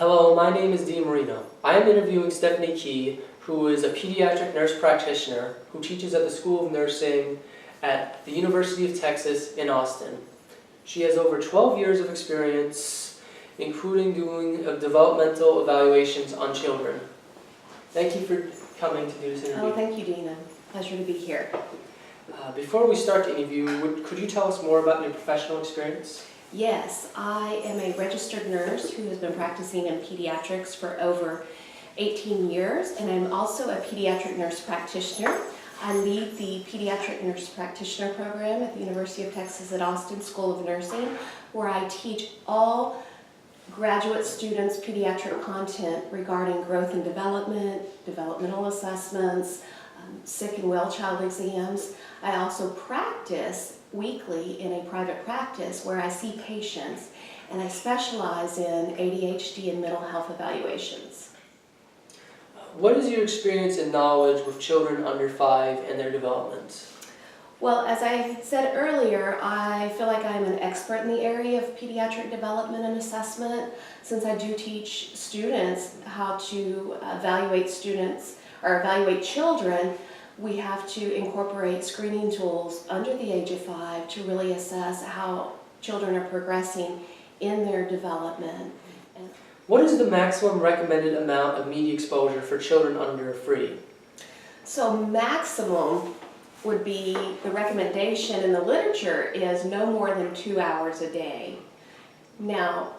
Hello, my name is Dean Marino. I am interviewing Stephanie Key, who is a pediatric nurse practitioner who teaches at the School of Nursing at the University of Texas in Austin. She has over 12 years of experience, including doing developmental evaluations on children. Thank you for coming to do this interview. Oh, thank you, Dina. Pleasure to be here. Before we start the interview, could you tell us more about your professional experience? Yes, I am a registered nurse who has been practicing in pediatrics for over 18 years, and I'm also a pediatric nurse practitioner. I lead the Pediatric Nurse Practitioner Program at the University of Texas at Austin School of Nursing, where I teach all graduate students pediatric content regarding growth and development, developmental assessments, sick and well child exams. I also practice weekly in a private practice where I see patients, and I specialize in ADHD and mental health evaluations. What is your experience and knowledge with children under 5 and their development? Well, as I said earlier, I feel like I'm an expert in the area of pediatric development and assessment, since I do teach students how to evaluate children. We have to incorporate screening tools under the age of 5 to really assess how children are progressing in their development. What is the maximum recommended amount of media exposure for children under 3? So maximum would be, the recommendation in the literature is no more than 2 hours a day. Now,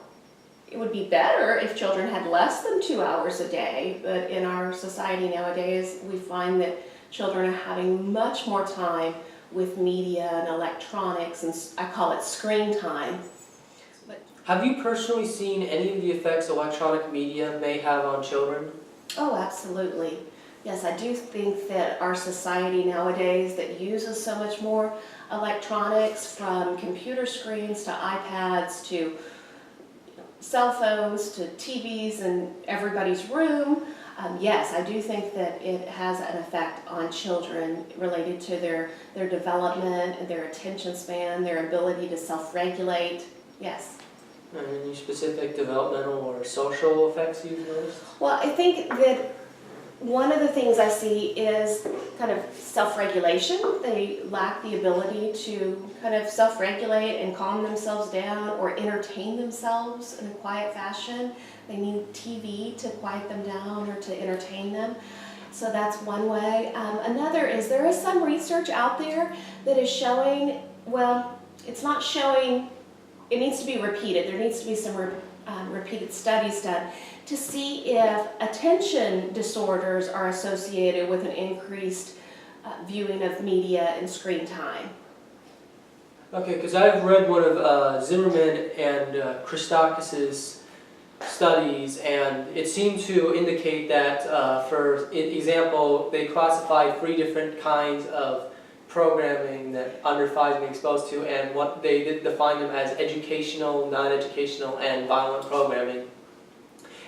it would be better if children had less than 2 hours a day, but in our society nowadays, we find that children are having much more time with media and electronics, and I call it screen time. Have you personally seen any of the effects electronic media may have on children? Oh, absolutely. Yes, I do think that our society nowadays that uses so much more electronics, from computer screens to iPads to cell phones to TVs in everybody's room, yes, I do think that it has an effect on children related to their development, their attention span, their ability to self-regulate. Yes. Any specific developmental or social effects you've noticed? Well, I think that one of the things I see is kind of self-regulation. They lack the ability to kind of self-regulate and calm themselves down or entertain themselves in a quiet fashion. They need TV to quiet them down or to entertain them. So that's one way. Another is there is some research out there that is showing, well, it's not showing, it needs to be repeated. There needs to be some repeated studies done to see if attention disorders are associated with an increased viewing of media and screen time. Okay, because I've read one of Zimmerman and Christakis' studies, and it seemed to indicate that, for example, they classified 3 different kinds of programming that under 5 be exposed to, and what they did define them as educational, non-educational, and violent programming.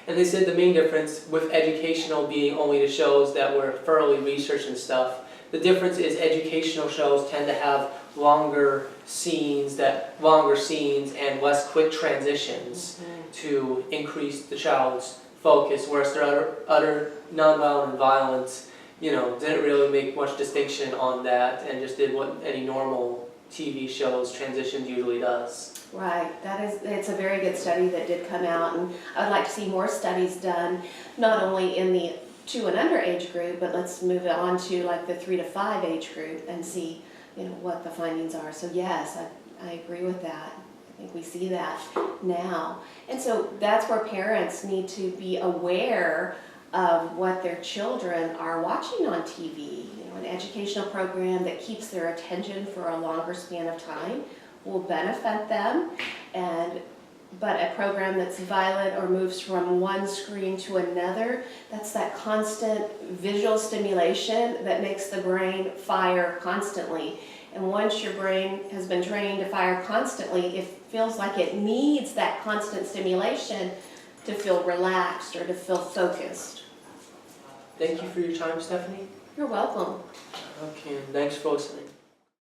And they said the main difference with educational being only the shows that were thoroughly researched and stuff, the difference is educational shows tend to have longer scenes and less quick transitions to increase the child's focus, whereas their other non-violent and violent, didn't really make much distinction on that and just did what any normal TV show's transitions usually does. Right, it's a very good study that did come out, and I'd like to see more studies done, not only in the 2 and under age group, but let's move it on to like the 3 to 5 age group and see, what the findings are. So yes, I agree with that. I think we see that now. And so that's where parents need to be aware of what their children are watching on TV. An educational program that keeps their attention for a longer span of time will benefit them, but a program that's violent or moves from one screen to another, that's that constant visual stimulation that makes the brain fire constantly. And once your brain has been trained to fire constantly, it feels like it needs that constant stimulation to feel relaxed or to feel focused. Thank you for your time, Stephanie. You're welcome. Okay, and thanks for listening.